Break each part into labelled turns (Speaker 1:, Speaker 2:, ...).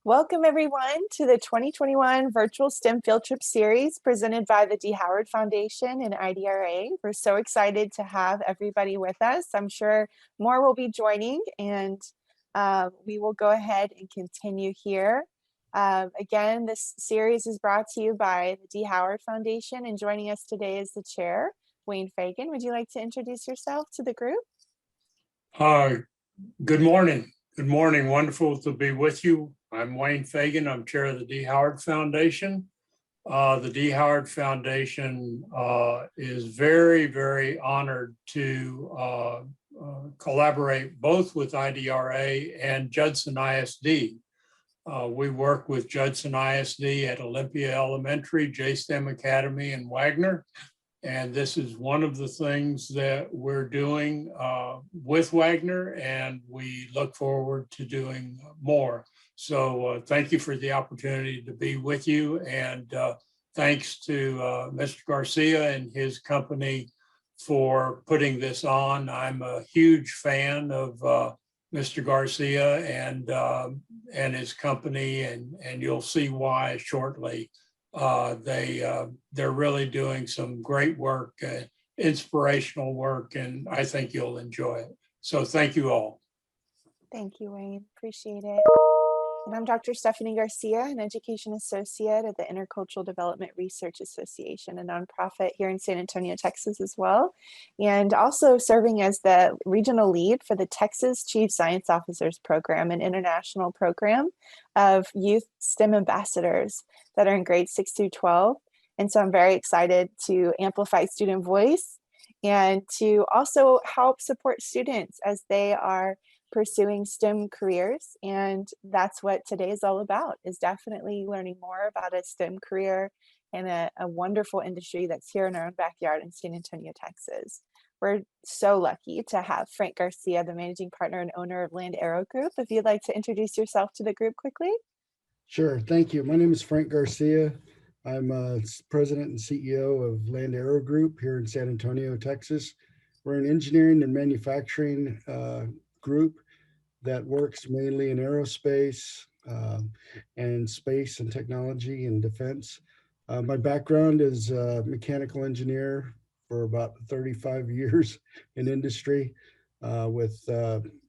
Speaker 1: Welcome everyone to the 2021 Virtual STEM Field Trip Series presented by the D. Howard Foundation and IDRA. We're so excited to have everybody with us. I'm sure more will be joining, and we will go ahead and continue here. Again, this series is brought to you by the D. Howard Foundation, and joining us today is the chair, Wayne Fagan. Would you like to introduce yourself to the group?
Speaker 2: Good morning. Good morning. Wonderful to be with you. I'm Wayne Fagan. I'm chair of the D. Howard Foundation. The D. Howard Foundation is very, very honored to collaborate both with IDRA and Judson ISD. We work with Judson ISD at Olympia Elementary, JSTEM Academy, and Wagner. And this is one of the things that we're doing with Wagner, and we look forward to doing more. So thank you for the opportunity to be with you. And thanks to Mr. Garcia and his company for putting this on. I'm a huge fan of Mr. Garcia and his company, and you'll see why shortly. They're really doing some great work, inspirational work, and I think you'll enjoy it. So thank you all.
Speaker 1: Thank you, Wayne. Appreciate it. And I'm Dr. Stephanie Garcia, an education associate at the Intercultural Development Research Association, a nonprofit here in San Antonio, Texas as well, and also serving as the regional lead for the Texas Chief Science Officers Program, an international program of youth STEM ambassadors that are in grades 6 through 12. And so I'm very excited to amplify student voice and to also help support students as they are pursuing STEM careers. And that's what today is all about, is definitely learning more about a STEM career and a wonderful industry that's here in our own backyard in San Antonio, Texas. We're so lucky to have Frank Garcia, the managing partner and owner of Land Aero Group. If you'd like to introduce yourself to the group quickly.
Speaker 3: Sure, thank you. My name is Frank Garcia. I'm president and CEO of Land Aero Group here in San Antonio, Texas. We're an engineering and manufacturing group that works mainly in aerospace and space and technology and defense. My background is a mechanical engineer for about 35 years in industry, with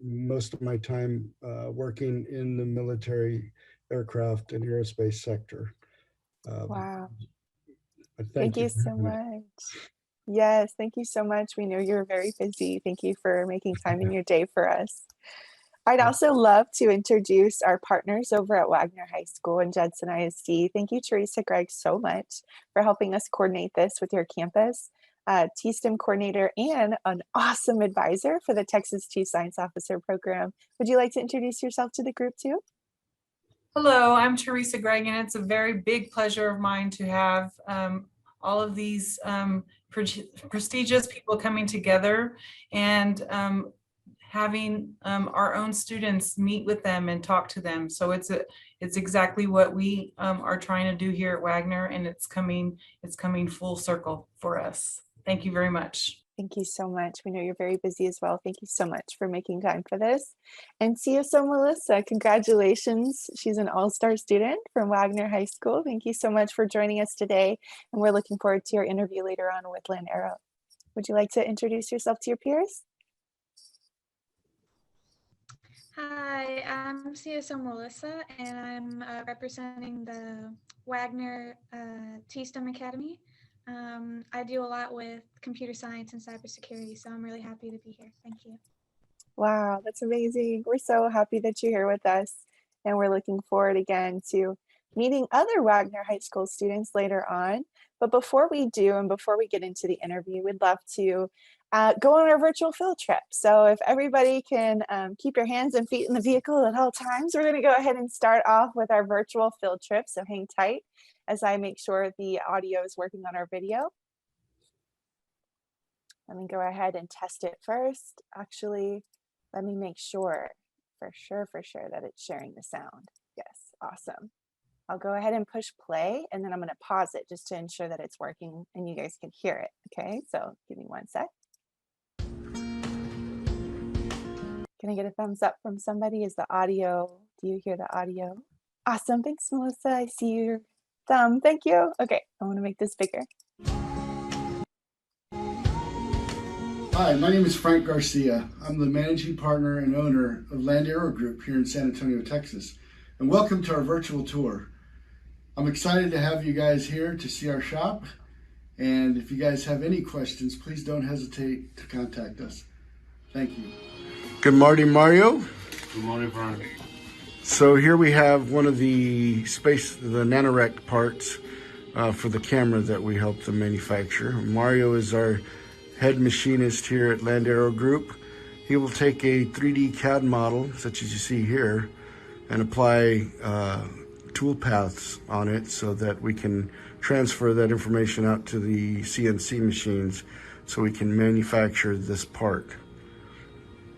Speaker 3: most of my time working in the military aircraft and aerospace sector.
Speaker 1: Wow. Thank you so much. Yes, thank you so much. We know you're very busy. Thank you for making time in your day for us. I'd also love to introduce our partners over at Wagner High School and Judson ISD. Thank you, Theresa Gregg, so much for helping us coordinate this with your campus, TSTEM coordinator, and an awesome advisor for the Texas Chief Science Officer Program. Would you like to introduce yourself to the group too?
Speaker 4: Hello, I'm Theresa Gregg, and it's a very big pleasure of mine to have all of these prestigious people coming together and having our own students meet with them and talk to them. So it's exactly what we are trying to do here at Wagner, and it's coming full circle for us. Thank you very much.
Speaker 1: Thank you so much. We know you're very busy as well. Thank you so much for making time for this. And CSO Melissa, congratulations. She's an all-star student from Wagner High School. Thank you so much for joining us today. And we're looking forward to your interview later on with Land Aero. Would you like to introduce yourself to your peers?
Speaker 5: Hi, I'm CSO Melissa, and I'm representing the Wagner TSTEM Academy. I do a lot with computer science and cybersecurity, so I'm really happy to be here. Thank you.
Speaker 1: Wow, that's amazing. We're so happy that you're here with us, and we're looking forward again to meeting other Wagner High School students later on. But before we do, and before we get into the interview, we'd love to go on our virtual field trip. So if everybody can keep your hands and feet in the vehicle at all times, we're going to go ahead and start off with our virtual field trip. So hang tight as I make sure the audio is working on our video. Let me go ahead and test it first. Actually, let me make sure for sure that it's sharing the sound. Yes, awesome. I'll go ahead and push play, and then I'm going to pause it just to ensure that it's working and you guys can hear it. Okay, so give me 1 sec. Can I get a thumbs up from somebody? Is the audio, do you hear the audio? Awesome. Thanks, Melissa. I see your thumb. Thank you. Okay, I want to make this bigger.
Speaker 3: Hi, my name is Frank Garcia. I'm the managing partner and owner of Land Aero Group here in San Antonio, Texas. And welcome to our virtual tour. I'm excited to have you guys here to see our shop. And if you guys have any questions, please don't hesitate to contact us. Thank you. Good morning, Mario.
Speaker 6: Good morning, Frank.
Speaker 3: So here we have one of the nanorect parts for the camera that we helped them manufacture. Mario is our head machinist here at Land Aero Group. He will take a 3D CAD model, such as you see here, and apply tool paths on it so that we can transfer that information out to the CNC machines so we can manufacture this part.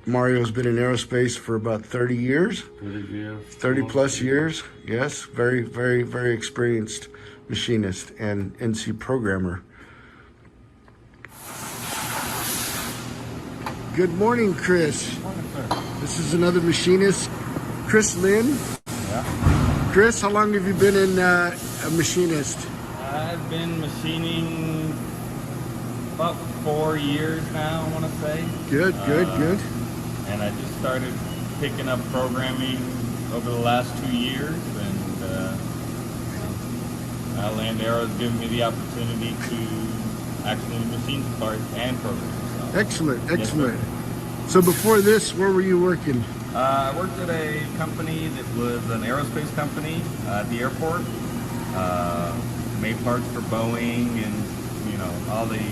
Speaker 3: Mario's been in aerospace for about 30 years. 30 plus years. Yes, very, very, very experienced machinist and NC programmer. Good morning, Chris.
Speaker 6: Good morning, sir.
Speaker 3: This is another machinist, Chris Lynn.
Speaker 6: Yeah.
Speaker 3: Chris, how long have you been in a machinist?
Speaker 6: I've been machining about 4 years now, I want to say.
Speaker 3: Good.
Speaker 6: And I just started picking up programming over the last 2 years, and Land Aero has given me the opportunity to actually machine parts and program. So.
Speaker 3: Excellent.
Speaker 6: Yes,
Speaker 3: So before this, where were you working?
Speaker 6: I worked at a company that was an aerospace company at the airport. Made parts for Boeing and all the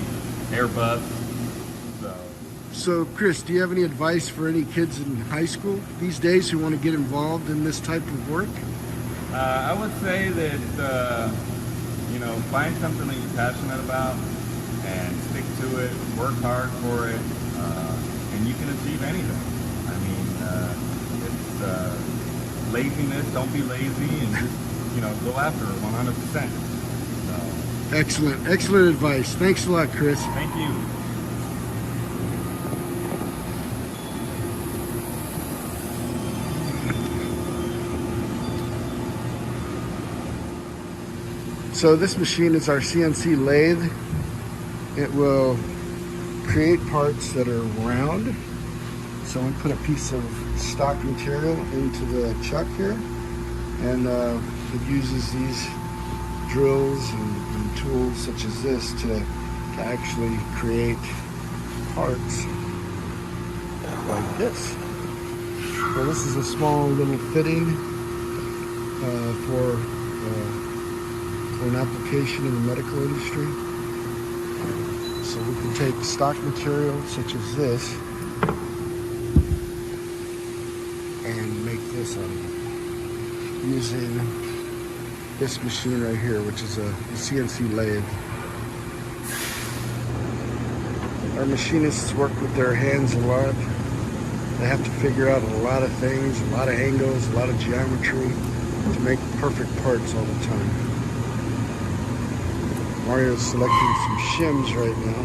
Speaker 6: Airbus.
Speaker 3: So Chris, do you have any advice for any kids in high school these days who want to get involved in this type of work?
Speaker 6: I would say that find something that you're passionate about and stick to it. Work hard for it, and you can achieve anything. I mean, it's laziness. Don't be lazy, and just go after it 100%. So.
Speaker 3: Excellent advice. Thanks a lot, Chris.
Speaker 6: Thank you.
Speaker 3: So this machine is our CNC lathe. It will create parts that are round. So we put a piece of stock material into the chuck here, and it uses these drills and tools such as this to actually create parts like this. So this is a small little fitting for an application in the medical industry. So we can take stock material such as this and make this out of it using this machine right here, which is a CNC lathe. Our machinists work with their hands a lot. They have to figure out a lot of things, a lot of angles, a lot of geometry to make perfect parts all the time. Mario's selecting some shims right now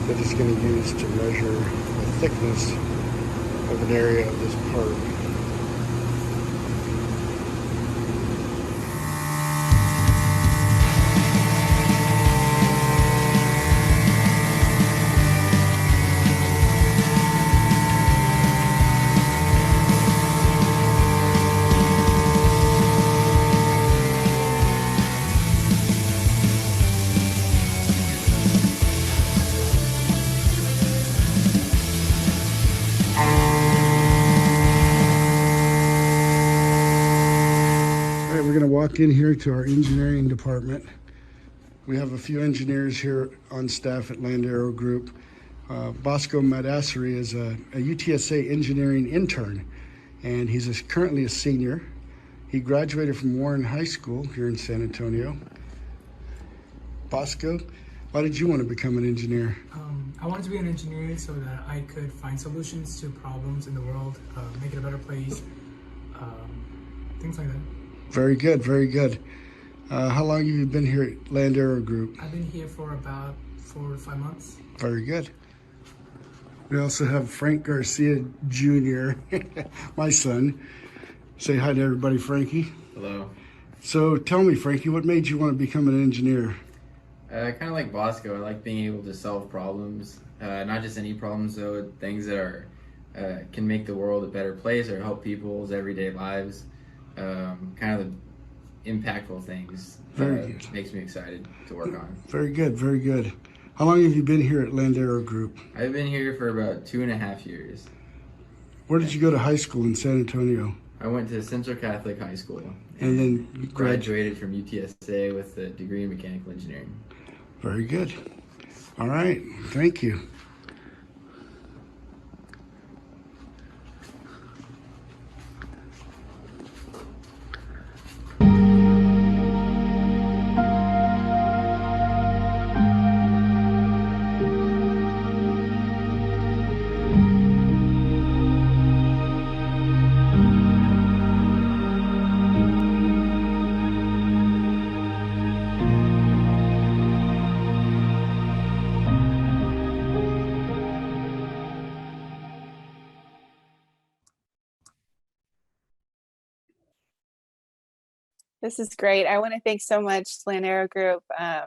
Speaker 3: that he's going to use to measure the thickness of an area of this part. We're going to walk in here to our engineering department. We have a few engineers here on staff at Land Aero Group. Bosco Madasseri is a UTSA engineering intern, and he's currently a senior. He graduated from Warren High School here in San Antonio. Bosco, why did you want to become an engineer?
Speaker 7: I wanted to be an engineer so that I could find solutions to problems in the world, make it a better place, things like that.
Speaker 3: Very good, very good. How long have you been here at Land Aero Group?
Speaker 7: I've been here for about 4 to 5 months.
Speaker 3: Very good. We also have Frank Garcia Jr., my son. Say hi to everybody, Frankie.
Speaker 8: Hello.
Speaker 3: So tell me, Frankie, what made you want to become an engineer?
Speaker 8: Kind of like Bosco, I like being able to solve problems, not just any problems though, things that are can make the world a better place or help people's everyday lives. Kind of the impactful things
Speaker 3: Very good.
Speaker 8: makes me excited to work on.
Speaker 3: Very good, very good. How long have you been here at Land Aero Group?
Speaker 8: I've been here for about 2.5 years.
Speaker 3: Where did you go to high school in San Antonio?
Speaker 8: I went to Central Catholic High School
Speaker 3: And then you
Speaker 8: graduated from UTSA with a degree in mechanical engineering.
Speaker 3: Very good. All right, thank you.
Speaker 1: This is great. I want to thank so much Land Aero Group. As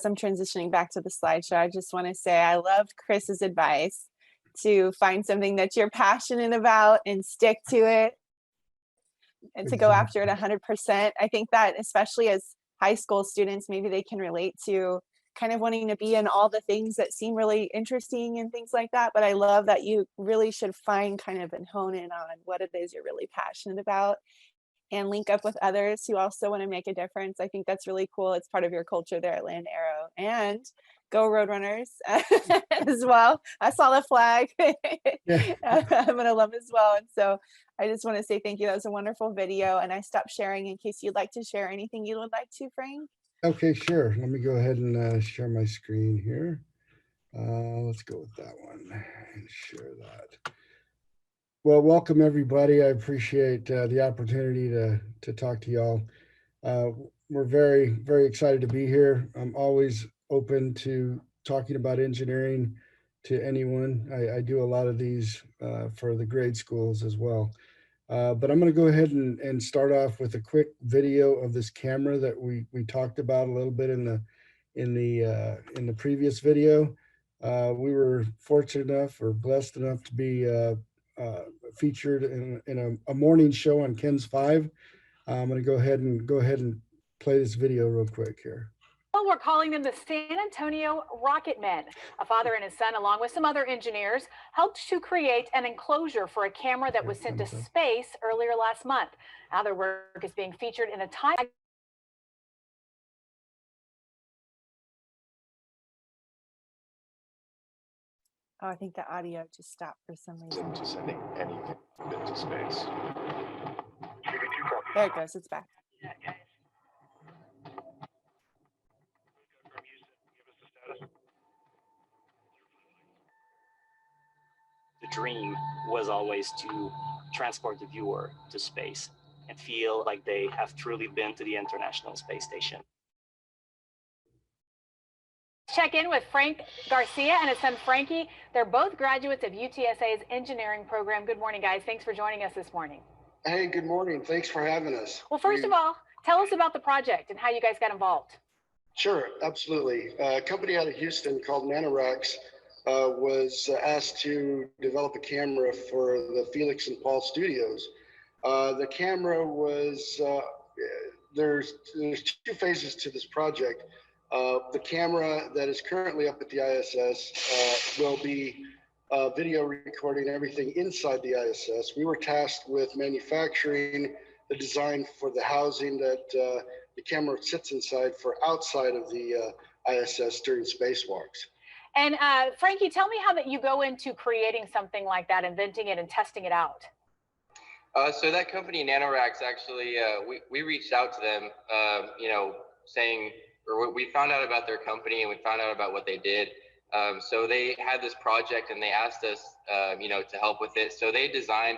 Speaker 1: I'm transitioning back to the slideshow, I just want to say I loved Chris's advice to find something that you're passionate about and stick to it and to go after it 100%. I think that especially as high school students, maybe they can relate to kind of wanting to be in all the things that seem really interesting and things like that. But I love that you really should find kind of and hone in on what it is you're really passionate about and link up with others who also want to make a difference. I think that's really cool. It's part of your culture there at Land Aero. And go Roadrunners as well. I saw the flag.
Speaker 3: Yeah.
Speaker 1: I'm an alum as well. And so I just want to say thank you. That was a wonderful video. And I stopped sharing in case you'd like to share anything you would like to, Frank.
Speaker 3: Okay, sure. Let me go ahead and share my screen here. Let's go with that one and share that. Well, welcome everybody. I appreciate the opportunity to talk to y'all. We're very, very excited to be here. I'm always open to talking about engineering to anyone. I do a lot of these for the grade schools as well. But I'm going to go ahead and start off with a quick video of this camera that we talked about a little bit in the previous video. We were fortunate enough or blessed enough to be featured in a morning show on Ken's 5. I'm going to go ahead and play this video real quick here.
Speaker 9: Well, we're calling them the San Antonio Rocket Men. A father and his son, along with some other engineers, helped to create an enclosure for a camera that was sent to space earlier last month. Now their work is being featured in a time.
Speaker 1: Oh, I think the audio just stopped for some reason.
Speaker 10: Into sending anything into space.
Speaker 1: There it goes. It's back.
Speaker 11: The dream was always to transport the viewer to space and feel like they have truly been to the International Space Station.
Speaker 9: Check in with Frank Garcia and his son Frankie. They're both graduates of UTSA's engineering program. Good morning, guys. Thanks for joining us this morning.
Speaker 3: Hey, good morning. Thanks for having us.
Speaker 9: Well, first of all, tell us about the project and how you guys got involved.
Speaker 3: Sure, absolutely. A company out of Houston called Nanorax was asked to develop a camera for the Felix and Paul studios. The camera was, there's two phases to this project. The camera that is currently up at the ISS will be video recording everything inside the ISS. We were tasked with manufacturing the design for the housing that the camera sits inside for outside of the ISS during spacewalks.
Speaker 9: And Frankie, tell me how that you go into creating something like that, inventing it and testing it out.
Speaker 12: So that company, Nanorax, actually, we reached out to them, saying, or we found out about their company and we found out about what they did. So they had this project and they asked us, to help with it. So they designed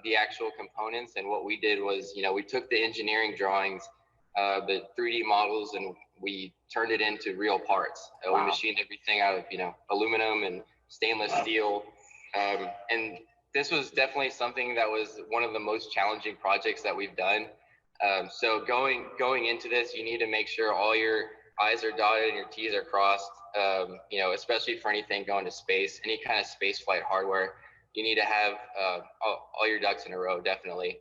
Speaker 12: the actual components, and what we did was, we took the engineering drawings, the 3D models, and we turned it into real parts. Wow. We machined everything out of, aluminum and stainless steel. And this was definitely something that was one of the most challenging projects that we've done. So going into this, you need to make sure all your I's are dotted and your T's are crossed. You know, especially for anything going to space, any kind of space flight hardware, you need to have all your ducks in a row, definitely.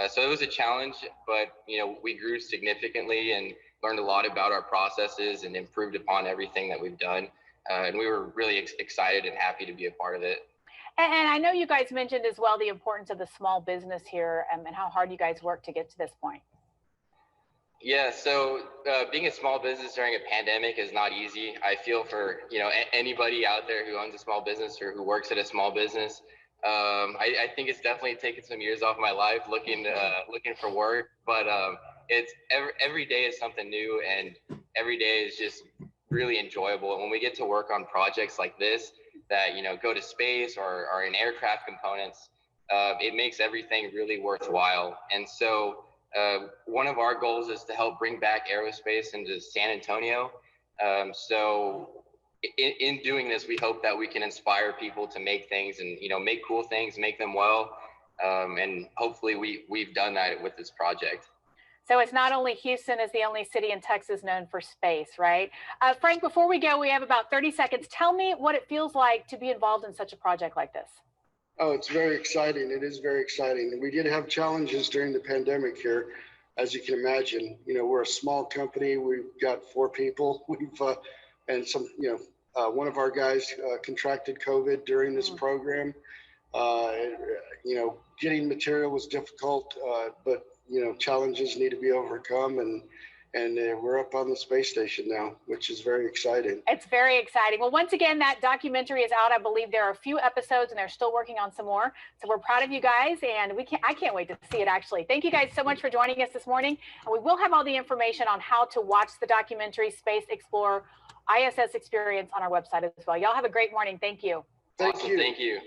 Speaker 12: So it was a challenge, but you know, we grew significantly and learned a lot about our processes and improved upon everything that we've done. And we were really excited and happy to be a part of it.
Speaker 9: And I know you guys mentioned as well the importance of the small business here and how hard you guys work to get to this point.
Speaker 12: Yeah, so being a small business during a pandemic is not easy. I feel for, you know, anybody out there who owns a small business or who works at a small business. I think it's definitely taken some years off my life looking for work, but it's every day is something new, and every day is just really enjoyable. And when we get to work on projects like this that, you know, go to space or are in aircraft components, it makes everything really worthwhile. And so one of our goals is to help bring back aerospace into San Antonio. So in doing this, we hope that we can inspire people to make things and, you know, make cool things, make them well. And hopefully we've done that with this project.
Speaker 9: So it's not only Houston is the only city in Texas known for space, right? Frank, before we go, we have about 30 seconds. Tell me what it feels like to be involved in such a project like this.
Speaker 3: Oh, it's very exciting. It is very exciting. We did have challenges during the pandemic here, as you can imagine. You know, we're a small company. We've got 4 people. And some, you know, one of our guys contracted COVID during this program. You know, getting material was difficult, but you know, challenges need to be overcome, and we're up on the space station now, which is very exciting.
Speaker 9: It's very exciting. Well, once again, that documentary is out. I believe there are a few episodes and they're still working on some more. So we're proud of you guys, and I can't wait to see it actually. Thank you guys so much for joining us this morning. And we will have all the information on how to watch the documentary Space Explorer ISS Experience on our website as well. Y'all have a great morning. Thank you.
Speaker 3: Thank you.
Speaker 12: Thank you.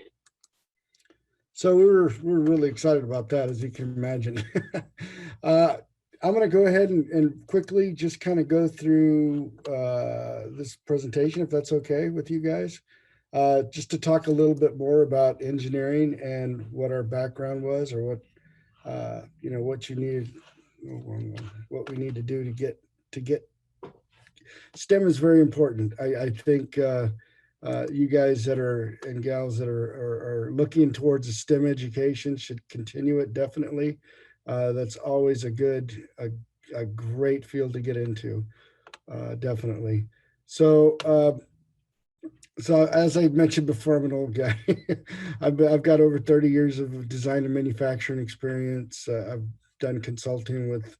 Speaker 3: So we're really excited about that, as you can imagine. I'm going to go ahead and quickly just kind of go through this presentation, if that's okay with you guys, just to talk a little bit more about engineering and what our background was, or what you know, what we need to do to get STEM is very important. I think you guys that are and gals that are looking towards a STEM education should continue it, definitely. That's always a great field to get into, definitely. So as I mentioned before, I'm an old guy. I've got over 30 years of design and manufacturing experience. I've done consulting with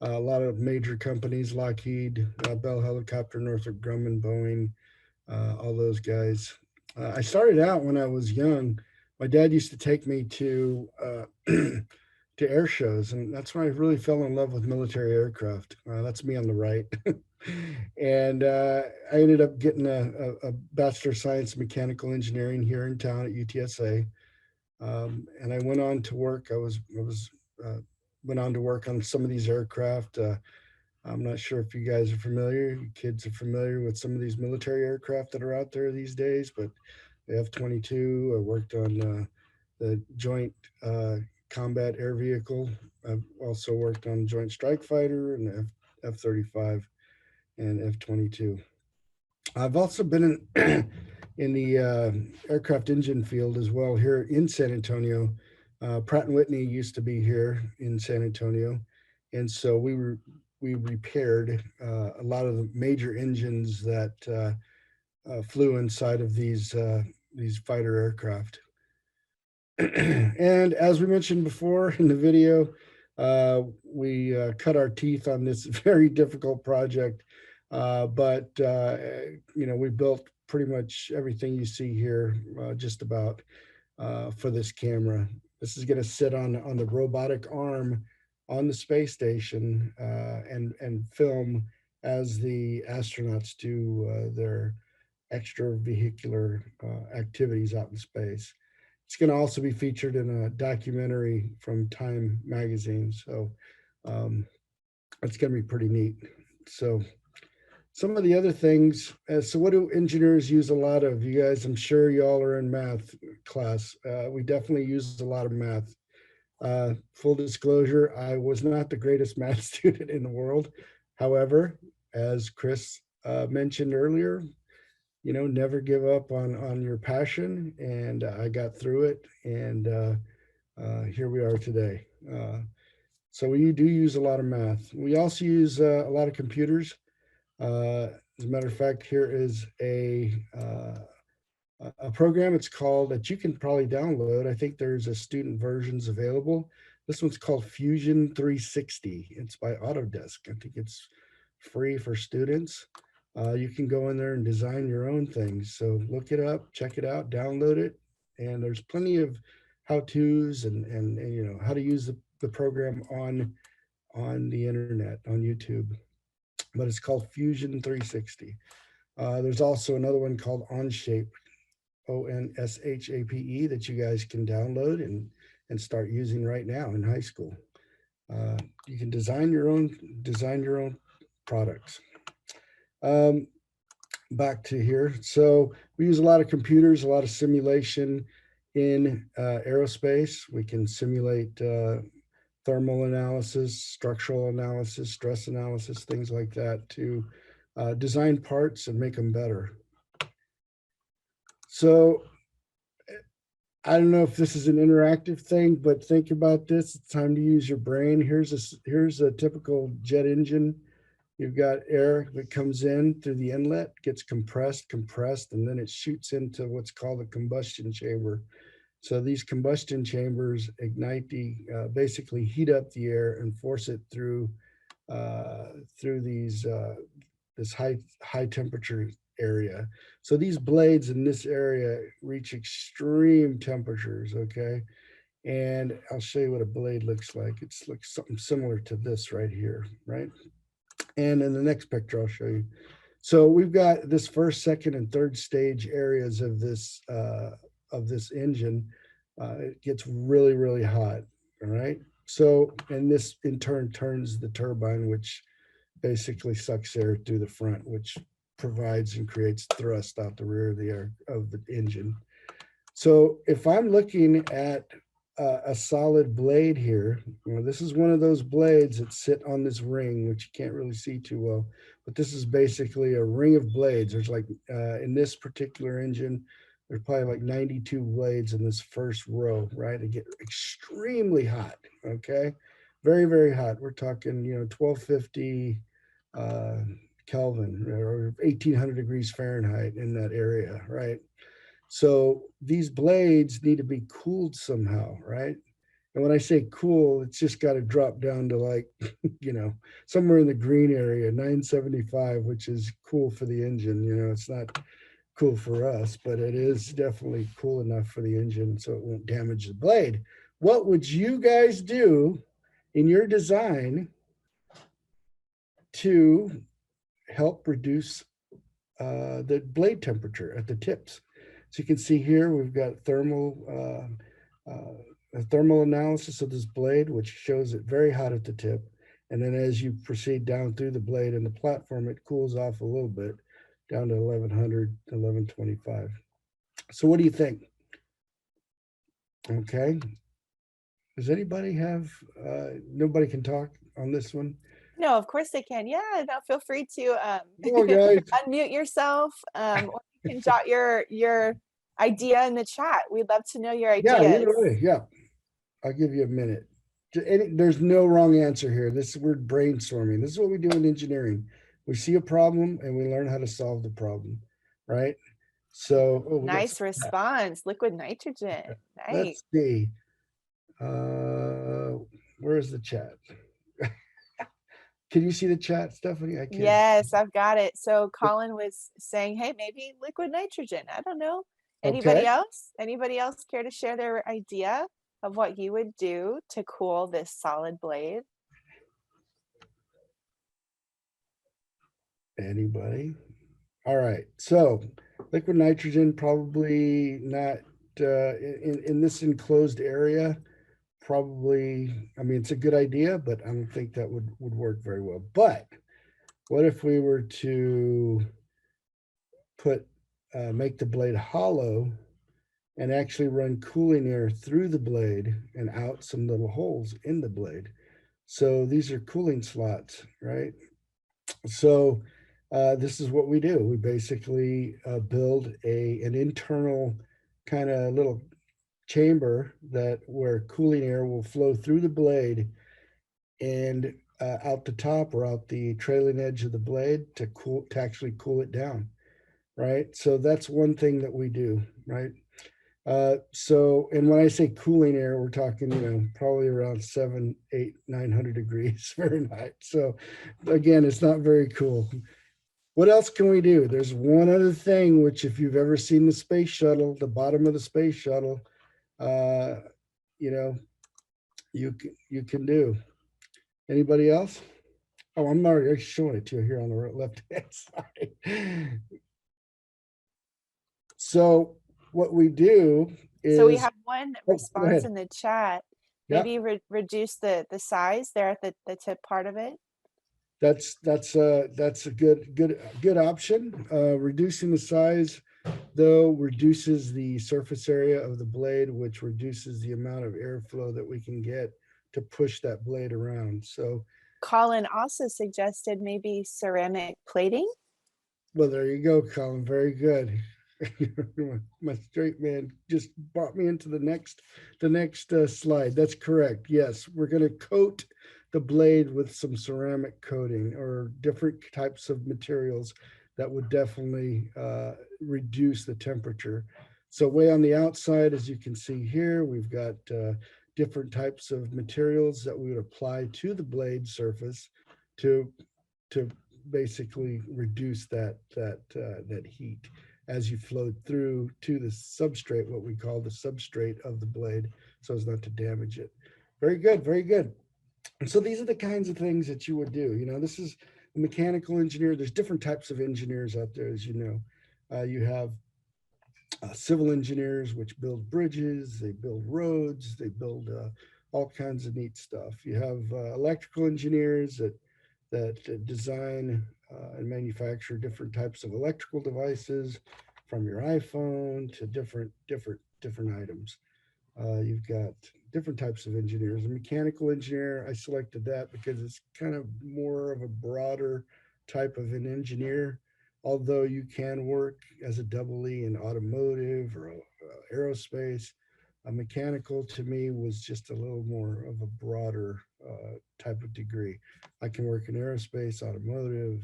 Speaker 3: a lot of major companies: Lockheed, Bell Helicopter, Northrop Grumman, Boeing, all those guys. I started out when I was young. My dad used to take me to to air shows, and that's when I really fell in love with military aircraft. That's me on the right. And I ended up getting a Bachelor of Science in Mechanical Engineering here in town at UTSA. And I went on to work. Went on to work on some of these aircraft. I'm not sure if you guys are familiar, you kids are familiar with some of these military aircraft that are out there these days, but the F-22, I worked on the Joint Combat Air Vehicle. I've also worked on Joint Strike Fighter and the F-35 and F-22. I've also been in the aircraft engine field as well here in San Antonio. Pratt & Whitney used to be here in San Antonio, and so we repaired a lot of the major engines that flew inside of these fighter aircraft. And as we mentioned before in the video, we cut our teeth on this very difficult project, but you know, we built pretty much everything you see here, just about, for this camera. This is going to sit on the robotic arm on the space station and film as the astronauts do their extravehicular activities out in space. It's going to also be featured in a documentary from Time magazine, so it's going to be pretty neat. So some of the other things, so what do engineers use a lot of? You guys, I'm sure y'all are in math class. We definitely use a lot of math. Full disclosure, I was not the greatest math student in the world. However, as Chris mentioned earlier, you know, never give up on your passion. And I got through it, and here we are today. So we do use a lot of math. We also use a lot of computers. As a matter of fact, here is a program. It's called, that you can probably download. I think there's a student versions available. This one's called Fusion 360. It's by Autodesk. I think it's free for students. You can go in there and design your own things. So look it up, check it out, download it. And there's plenty of how-tos and you know, how to use the program on the internet, on YouTube. But it's called Fusion 360. There's also another one called Onshape, ONSHAPE, that you guys can download and start using right now in high school. You can design your own products. Back to here. So we use a lot of computers, a lot of simulation in aerospace. We can simulate thermal analysis, structural analysis, stress analysis, things like that to design parts and make them better. So I don't know if this is an interactive thing, but think about this. It's time to use your brain. Here's a typical jet engine. You've got air that comes in through the inlet, gets compressed, and then it shoots into what's called a combustion chamber. So these combustion chambers ignite basically heat up the air and force it through this high temperature area. So these blades in this area reach extreme temperatures, okay? And I'll show you what a blade looks like. It's like something similar to this right here, right? And in the next picture, I'll show you. So we've got this first, second, and third stage areas of this engine. It gets really, really hot, all right? So, and this in turn turns the turbine, which basically sucks air through the front, which provides and creates thrust out the rear of the engine. So if I'm looking at a solid blade here, you know, this is one of those blades that sit on this ring, which you can't really see too well, but this is basically a ring of blades. There's like, in this particular engine, there's probably like 92 blades in this first row, right? They get extremely hot, okay? Very, very hot. We're talking, you know, 1250 Kelvin or 1800 degrees Fahrenheit in that area, right? So these blades need to be cooled somehow, right? And when I say cool, it's just got to drop down to like, you know, somewhere in the green area, 975, which is cool for the engine. You know, it's not cool for us, but it is definitely cool enough for the engine so it won't damage the blade. What would you guys do in your design to help reduce the blade temperature at the tips? So you can see here, we've got a thermal analysis of this blade, which shows it very hot at the tip. And then as you proceed down through the blade and the platform, it cools off a little bit down to 1100 to 1125. So what do you think? Okay. Does anybody have, nobody can talk on this one?
Speaker 1: No, of course they can. Yeah, no, feel free to
Speaker 3: Come on, guys.
Speaker 1: unmute yourself, or you can jot your idea in the chat. We'd love to know your ideas.
Speaker 3: Yeah, either way. Yeah, I'll give you a minute. There's no wrong answer here. We're brainstorming. This is what we do in engineering. We see a problem and we learn how to solve the problem, right? So
Speaker 1: nice response. Liquid nitrogen. Nice.
Speaker 3: Let's see. Where's the chat? Can you see the chat, Stephanie? I can't.
Speaker 1: Yes, I've got it. So Colin was saying, hey, maybe liquid nitrogen. I don't know. Anybody else? Anybody else care to share their idea of what you would do to cool this solid blade?
Speaker 3: Anybody? All right. So liquid nitrogen, probably not in this enclosed area. Probably, I mean, it's a good idea, but I don't think that would work very well. But What if we were to make the blade hollow and actually run cooling air through the blade and out some little holes in the blade? So these are cooling slots, right? So this is what we do. We basically build an internal kind of little chamber where cooling air will flow through the blade and out the top or out the trailing edge of the blade to actually cool it down, right? So that's one thing that we do, right? And when I say cooling air, we're talking, probably around 700, 800, 900 degrees Fahrenheit. So again, it's not very cool. What else can we do? There's one other thing, which if you've ever seen the space shuttle, the bottom of the space shuttle, you can do. Anybody else? Oh, I'm already showing it to you here on the left-hand side. So what we do is.
Speaker 1: So we have one response
Speaker 3: ahead.
Speaker 1: in the chat.
Speaker 3: Yeah.
Speaker 1: Maybe reduce the size there at the tip part of it.
Speaker 3: That's a good option. Reducing the size, though, reduces the surface area of the blade, which reduces the amount of airflow that we can get to push that blade around. So
Speaker 1: Colin also suggested maybe ceramic plating.
Speaker 3: Well, there you go, Colin. Very good. My straight man just brought me into the next slide. That's correct. Yes, we're going to coat the blade with some ceramic coating or different types of materials that would definitely reduce the temperature. So way on the outside, as you can see here, we've got different types of materials that we would apply to the blade surface to basically reduce that heat as you flow through to the substrate, what we call the substrate of the blade, so as not to damage it. Very good, very good. And so these are the kinds of things that you would do. This is a mechanical engineer. There's different types of engineers out there, as you know. You have civil engineers, which build bridges, they build roads, they build all kinds of neat stuff. You have electrical engineers that design and manufacture different types of electrical devices, from your iPhone to different items. You've got different types of engineers. A mechanical engineer, I selected that because it's kind of more of a broader type of an engineer, although you can work as a double E in automotive or aerospace. A mechanical to me was just a little more of a broader type of degree. I can work in aerospace, automotive,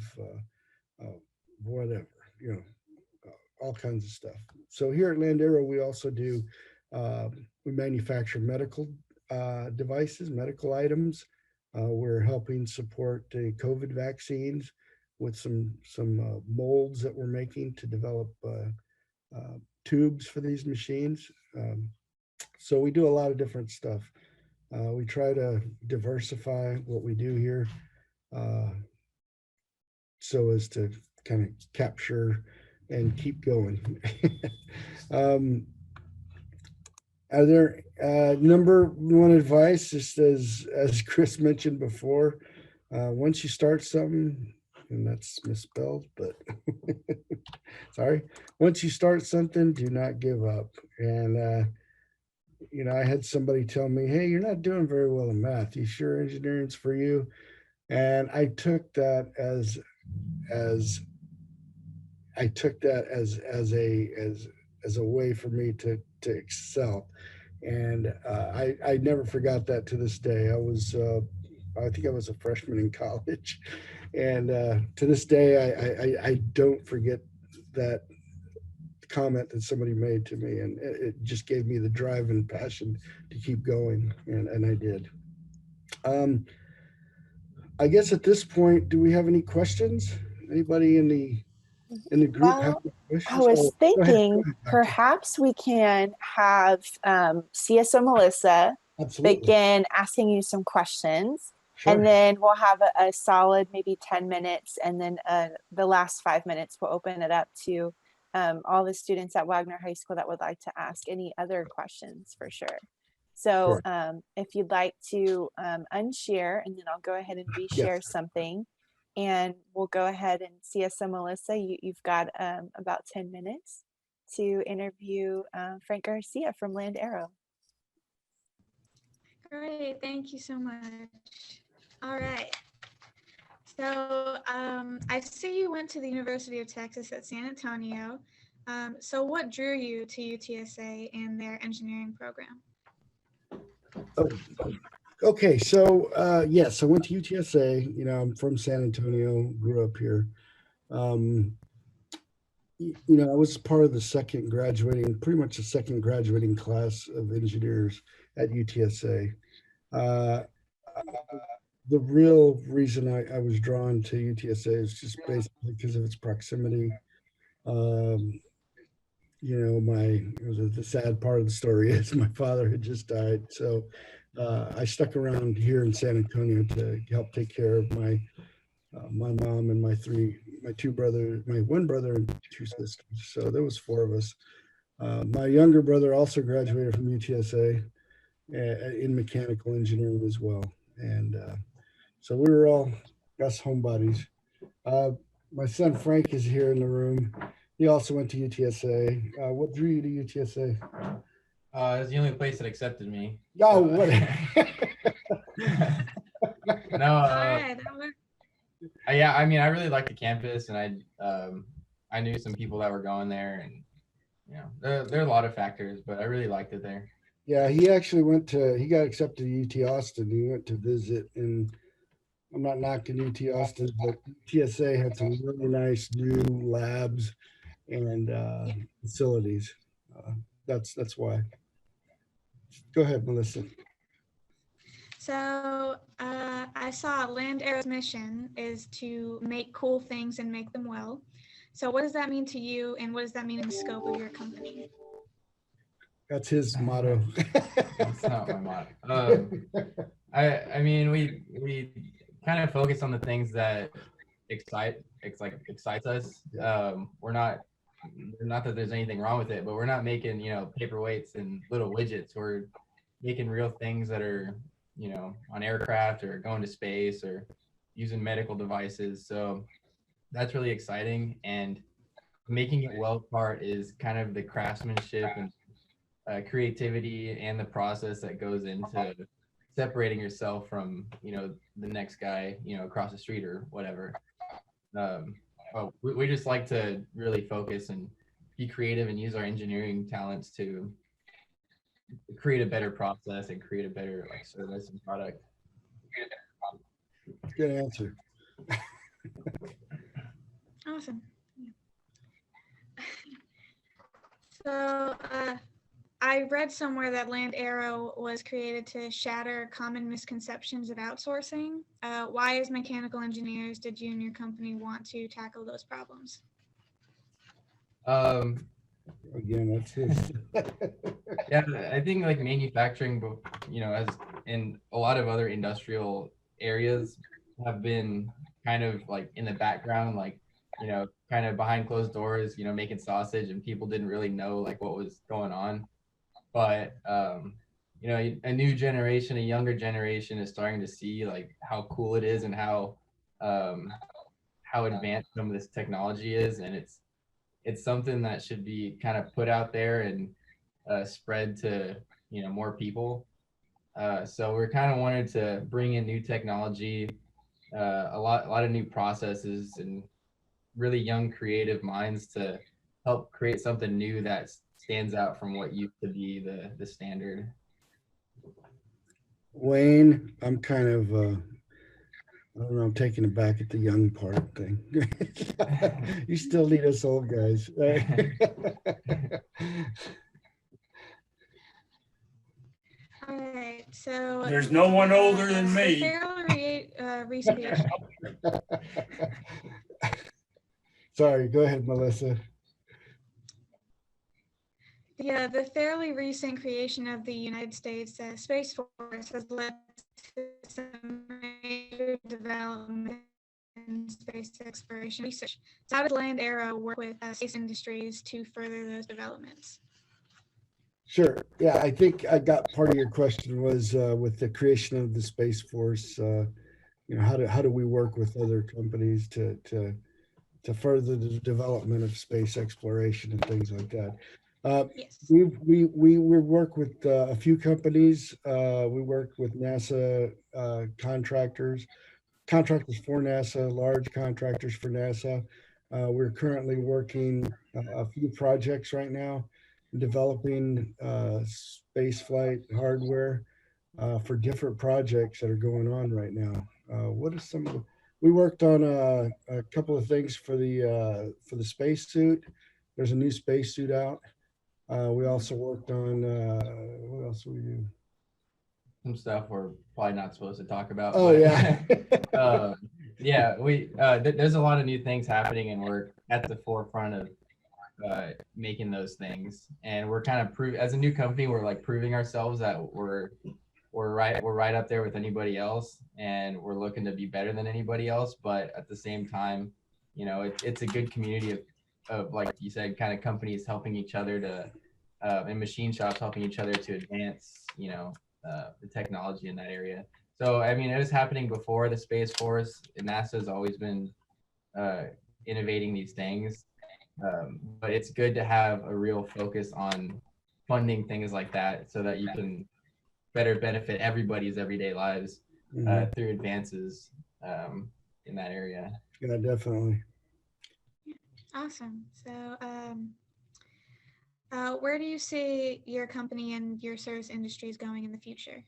Speaker 3: whatever, all kinds of stuff. So here at Land Aero, we also do, we manufacture medical devices, medical items. We're helping support the COVID vaccines with some molds that we're making to develop tubes for these machines. So we do a lot of different stuff. We try to diversify what we do here so as to kind of capture and keep going. Are there number one advice, just as Chris mentioned before, once you start something, and that's misspelled, but sorry, once you start something, do not give up. And I had somebody tell me, hey, you're not doing very well in math. You sure engineering's for you? And I took that as a way for me to excel. And I never forgot that to this day. I think I was a freshman in college. And to this day, I don't forget that comment that somebody made to me, and it just gave me the drive and passion to keep going, and I did. I guess at this point, do we have any questions? Anybody in the group have any questions?
Speaker 1: I was thinking
Speaker 3: go ahead,
Speaker 1: perhaps we can have CSO Melissa begin asking you some questions. Sure. And then we'll have a solid maybe 10 minutes, and then the last 5 minutes we'll open it up to all the students at Wagner High School that would like to ask any other questions for sure. So if you'd like to unshare, and then I'll go ahead and reshare something. And we'll go ahead and CSO Melissa, you've got about 10 minutes to interview Frank Garcia from Land Aero.
Speaker 5: Great, thank you so much. All right. So I see you went to the University of Texas at San Antonio. So what drew you to UTSA and their engineering program?
Speaker 3: Oh, okay, so yes, I went to UTSA. You know, I'm from San Antonio, grew up here. You know, I was part of pretty much the second graduating class of engineers at UTSA. The real reason I was drawn to UTSA is just basically because of its proximity. You know, the sad part of the story is my father had just died. So I stuck around here in San Antonio to help take care of my mom and my one brother and two sisters. So there was four of us. My younger brother also graduated from UTSA in mechanical engineering as well. And so we were all us homebodies. My son Frank is here in the room. He also went to UTSA. What drew you to UTSA?
Speaker 8: It was the only place that accepted me.
Speaker 3: Oh, what?
Speaker 8: No. Yeah, I mean, I really liked the campus, and I knew some people that were going there, and you know, there are a lot of factors, but I really liked it there.
Speaker 3: Yeah, he actually he got accepted to UT Austin. He went to visit, and I'm not knocking UT Austin, but UTSA had some really nice new labs and facilities. That's why. Go ahead, Melissa.
Speaker 5: So I saw Land Aero's mission is to make cool things and make them well. So what does that mean to you, and what does that mean in the scope of your company?
Speaker 3: That's his motto.
Speaker 8: That's not my motto. I mean, we kind of focus on the things that excites us. We're not that there's anything wrong with it, but we're not making, you know, paperweights and little widgets. We're making real things that are, you know, on aircraft or going to space or using medical devices. So that's really exciting. And making it well part is kind of the craftsmanship and creativity and the process that goes into separating yourself from, you know, the next guy, you know, across the street or whatever. We just like to really focus and be creative and use our engineering talents to create a better process and create a better like service and product.
Speaker 3: Good answer.
Speaker 5: Awesome. So I read somewhere that Land Aero was created to shatter common misconceptions of outsourcing. Why, as mechanical engineers, did you and your company want to tackle those problems?
Speaker 3: Again, that's his.
Speaker 8: Yeah, I think like manufacturing, you know, as in a lot of other industrial areas have been kind of like in the background, like, you know, kind of behind closed doors, you know, making sausage, and people didn't really know like what was going on. But, you know, a new generation, a younger generation is starting to see like how cool it is and how advanced some of this technology is. And it's something that should be kind of put out there and spread to, you know, more people. So we're kind of wanted to bring in new technology, a lot of new processes and really young creative minds to help create something new that stands out from what used to be the standard.
Speaker 3: Wayne, I'm kind of I don't know, I'm taking it back at the young part thing. You still need us old guys, right?
Speaker 5: All right, so
Speaker 2: There's no one older than me.
Speaker 3: Sorry, go ahead, Melissa.
Speaker 5: Yeah, the fairly recent creation of the United States Space Force has led to some major development in space exploration research. So how does Land Aero work with space industries to further those developments?
Speaker 3: Sure. Yeah, I think I got part of your question was with the creation of the Space Force. how do we work with other companies to further the development of space exploration and things like that.
Speaker 5: Yes.
Speaker 3: We work with a few companies. We work with NASA contractors for NASA, large contractors for NASA. We're currently working a few projects right now, developing space flight hardware for different projects that are going on right now. What are some of the, we worked on a couple of things for the spacesuit. There's a new spacesuit out. We also worked on, what else do we do?
Speaker 8: Some stuff we're probably not supposed to talk about.
Speaker 3: Oh,
Speaker 8: but,
Speaker 3: yeah.
Speaker 8: yeah, there's a lot of new things happening, and we're at the forefront of making those things. And we're kind of as a new company, we're like proving ourselves that we're right up there with anybody else, and we're looking to be better than anybody else. But at the same time, it's a good community of like you said, kind of companies helping each other to and machine shops helping each other to advance the technology in that area. So I mean, it was happening before the Space Force, and NASA's always been innovating these things, but it's good to have a real focus on funding things like that so that you can better benefit everybody's everyday lives through advances in that area.
Speaker 3: Yeah, definitely.
Speaker 5: Awesome. So where do you see your company and your service industries going in the future?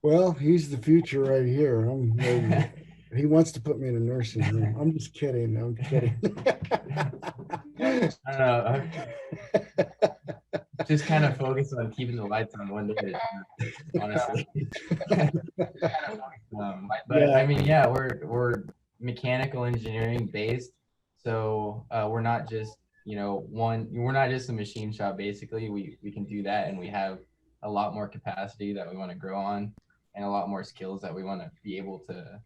Speaker 3: Well, he's the future right here. He wants to put me in a nursing home. I'm just kidding. I'm kidding.
Speaker 8: I don't know. Just kind of focus on keeping the lights on one day, honestly. But yeah. I mean, yeah, we're mechanical engineering based, so we're not just we're not just a machine shop. Basically, we can do that, and we have a lot more capacity that we want to grow on, and a lot more skills that we want to be able to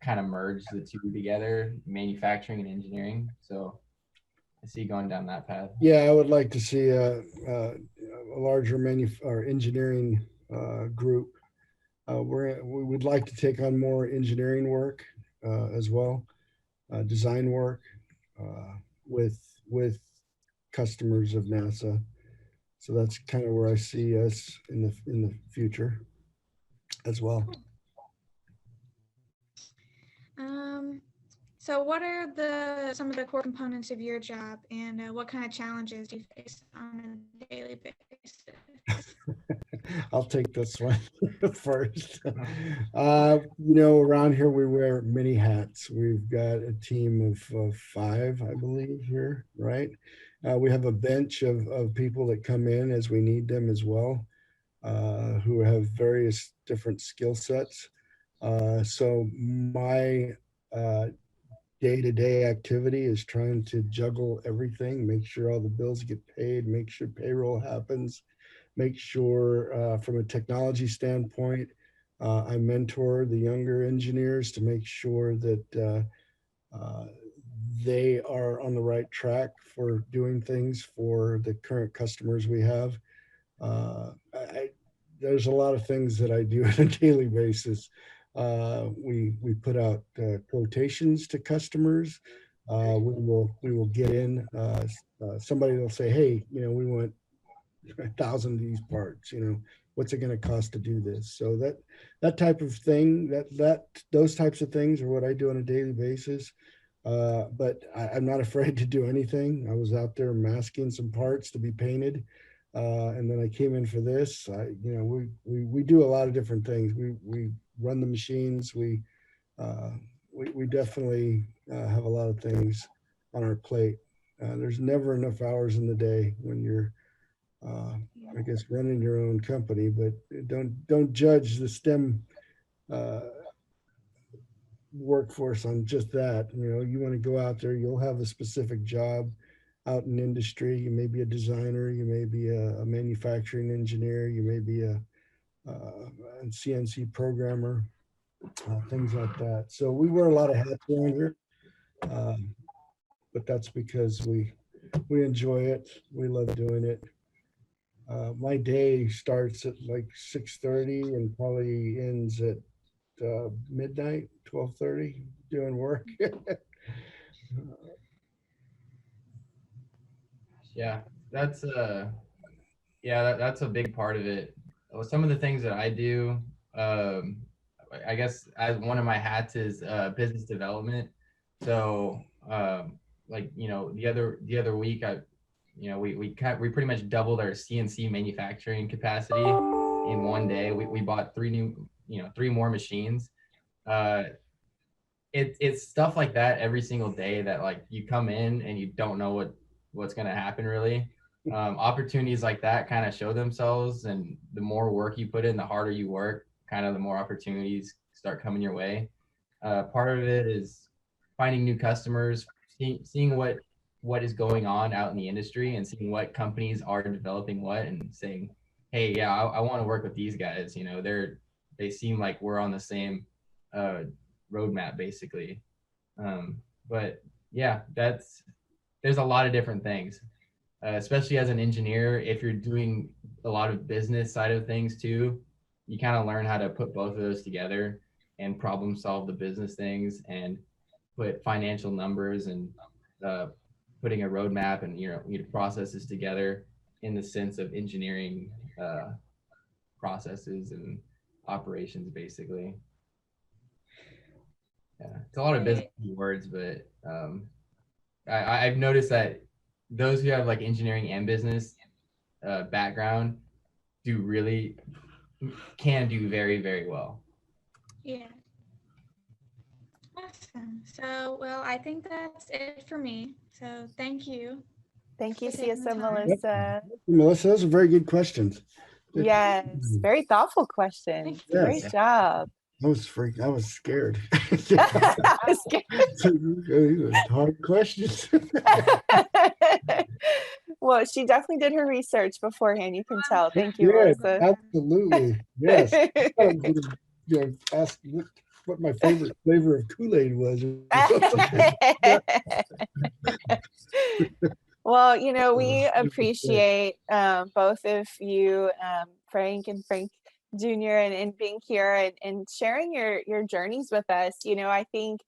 Speaker 8: kind of merge the two together, manufacturing and engineering. So I see going down that path.
Speaker 3: Yeah, I would like to see a larger engineering group. We would like to take on more engineering work as well, design work with customers of NASA. So that's kind of where I see us in the future as well.
Speaker 5: So what are some of the core components of your job, and what kind of challenges do you face on a daily basis?
Speaker 3: I'll take this one first. Around here we wear many hats. We've got a team of 5, I believe, here, right? We have a bench of people that come in as we need them as well, who have various different skill sets. So my day-to-day activity is trying to juggle everything, make sure all the bills get paid, make sure payroll happens, make sure from a technology standpoint, I mentor the younger engineers to make sure that they are on the right track for doing things for the current customers we have. There's a lot of things that I do on a daily basis. We put out quotations to customers. We will get in. Somebody will say, "Hey, we want 1,000 of these parts. What's it going to cost to do this?" So that type of thing, those types of things are what I do on a daily basis. But I'm not afraid to do anything. I was out there masking some parts to be painted. And then I came in for this. We do a lot of different things. We run the machines. We definitely have a lot of things on our plate. There's never enough hours in the day when you're, I guess, running your own company. But don't judge the STEM workforce on just that. You want to go out there. You'll have a specific job out in industry. You may be a designer, you may be a manufacturing engineer, you may be a CNC programmer, things like that. So we wear a lot of hats around here, but that's because we enjoy it. We love doing it. My day starts at like 6:30 and probably ends at midnight, 12:30, doing work.
Speaker 8: Yeah, that's that's a big part of it. Some of the things that I do, I guess as one of my hats is business development. So like the other week we pretty much doubled our CNC manufacturing capacity in one day. We bought three more machines. It's stuff like that every single day that like you come in and you don't know what's going to happen really. Opportunities like that kind of show themselves, and the more work you put in, the harder you work, kind of the more opportunities start coming your way. Part of it is finding new customers, seeing what is going on out in the industry and seeing what companies are developing what, and saying, hey, yeah, I want to work with these guys. They seem like we're on the same roadmap basically. But yeah, there's a lot of different things, especially as an engineer. If you're doing a lot of business side of things too, you kind of learn how to put both of those together and problem solve the business things and put financial numbers and putting a roadmap and processes together in the sense of engineering processes and operations basically. Yeah, it's a lot of business words, but I've noticed that those who have like engineering and business background can do very, very well.
Speaker 5: Yeah. Awesome. So, well, I think that's it for me. So thank you.
Speaker 1: Thank you,
Speaker 5: for taking the
Speaker 1: CSO
Speaker 5: time.
Speaker 1: Melissa.
Speaker 3: Melissa, those are very good questions.
Speaker 1: Yes, very thoughtful questions.
Speaker 3: Yes.
Speaker 1: Great job.
Speaker 3: I was scared.
Speaker 1: I was scared.
Speaker 3: Hard questions.
Speaker 1: Well, she definitely did her research beforehand. You can tell. Thank you,
Speaker 3: Yeah,
Speaker 1: Melissa.
Speaker 3: absolutely. Yes. Ask what my favorite flavor of Kool-Aid was.
Speaker 1: Well, we appreciate both of you, Frank and Frank Jr., and being here and sharing your journeys with us. I think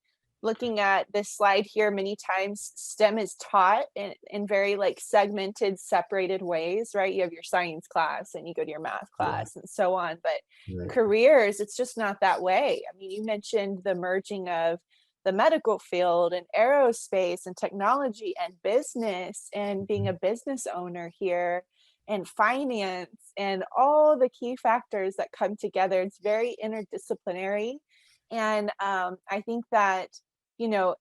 Speaker 1: looking at this slide here, many times STEM is taught in very like segmented, separated ways, right? You have your science class and you go to your math class and so on. But careers, it's just not that way. I mean, you mentioned the merging of the medical field and aerospace and technology and business and being a business owner here and finance and all the key factors that come together. It's very interdisciplinary. And I think that,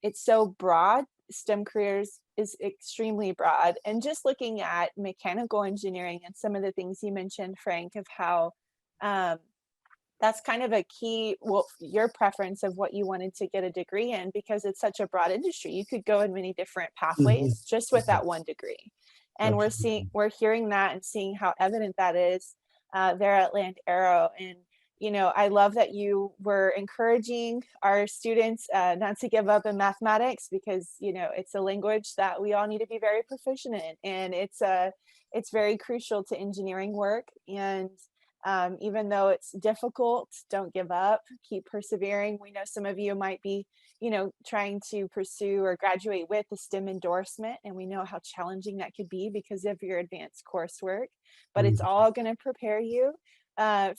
Speaker 1: it's so broad. STEM careers is extremely broad. And just looking at mechanical engineering and some of the things you mentioned, Frank, of how that's kind of a key, your preference of what you wanted to get a degree in, because it's such a broad industry. You could go in many different pathways just with that one degree. And we're hearing that and seeing how evident that is there at Land Aero. And, I love that you were encouraging our students not to give up in mathematics, because, it's a language that we all need to be very proficient in. And it's very crucial to engineering work. And even though it's difficult, don't give up, keep persevering. We know some of you might be, trying to pursue or graduate with a STEM endorsement, and we know how challenging that could be because of your advanced coursework, but it's all going to prepare you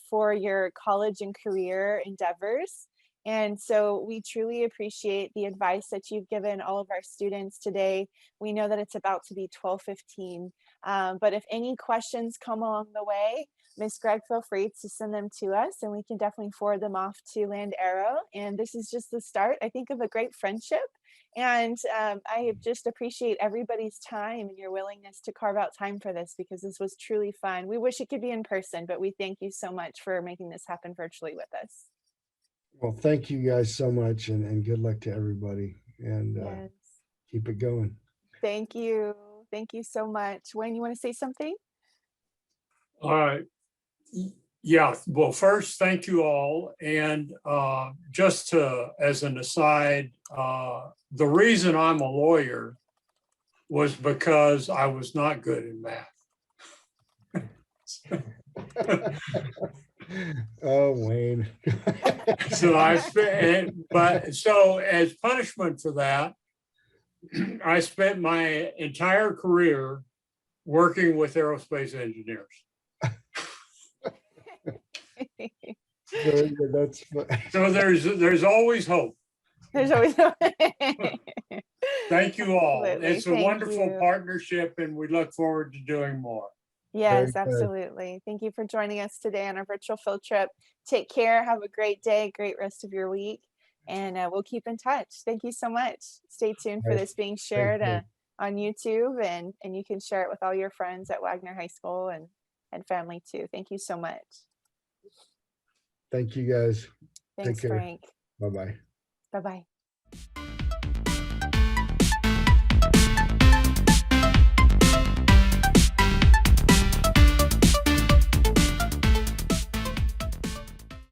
Speaker 1: for your college and career endeavors. And so we truly appreciate the advice that you've given all of our students today. We know that it's about to be 12:15, but if any questions come along the way, Ms. Gregg, feel free to send them to us and we can definitely forward them off to Land Aero. And this is just the start, I think, of a great friendship. And I just appreciate everybody's time and your willingness to carve out time for this, because this was truly fun. We wish it could be in person, but we thank you so much for making this happen virtually with us.
Speaker 3: Well, thank you guys so much, and good luck to everybody, and keep it going.
Speaker 1: Thank you. Thank you so much. Wayne, you want to say something?
Speaker 2: All right. Yeah, well, first, thank you all. And just as an aside, the reason I'm a lawyer was because I was not good in math.
Speaker 3: Oh, Wayne.
Speaker 2: So I spent, but so as punishment for that, I spent my entire career working with aerospace engineers.
Speaker 3: Very good. That's
Speaker 2: So there's always hope.
Speaker 1: There's always.
Speaker 2: Thank you all.
Speaker 1: Absolutely.
Speaker 2: It's a
Speaker 1: Thank
Speaker 2: wonderful
Speaker 1: you.
Speaker 2: partnership, and we look forward to doing more.
Speaker 1: Yes,
Speaker 3: Very good.
Speaker 1: absolutely. Thank you for joining us today on our virtual field trip. Take care. Have a great day, great rest of your week, and we'll keep in touch. Thank you so much. Stay tuned for
Speaker 3: Right.
Speaker 1: this being shared
Speaker 3: you.
Speaker 1: on YouTube, and you can share it with all your friends at Wagner High School and family too. Thank you so much.
Speaker 3: Thank you, guys.
Speaker 1: Thanks,
Speaker 3: care.
Speaker 1: Frank.
Speaker 3: Bye-bye.
Speaker 1: Bye-bye.